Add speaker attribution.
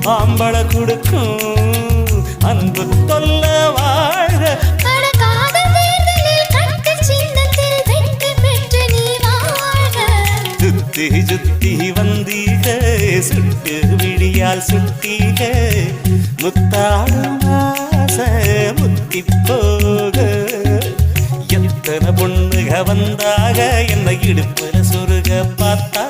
Speaker 1: ஆம்பள கொடுக்கும் அன்பு தொல்ல வாழ்க சுத்தி சுத்தி வந்தீக சுட்டு விழியால் சுட்டீக முத்தாடும் ஆசை முத்தி போக எத்தனை பொண்ணுக வந்தாக என்னை இடுப்புல சொருக பார்த்தா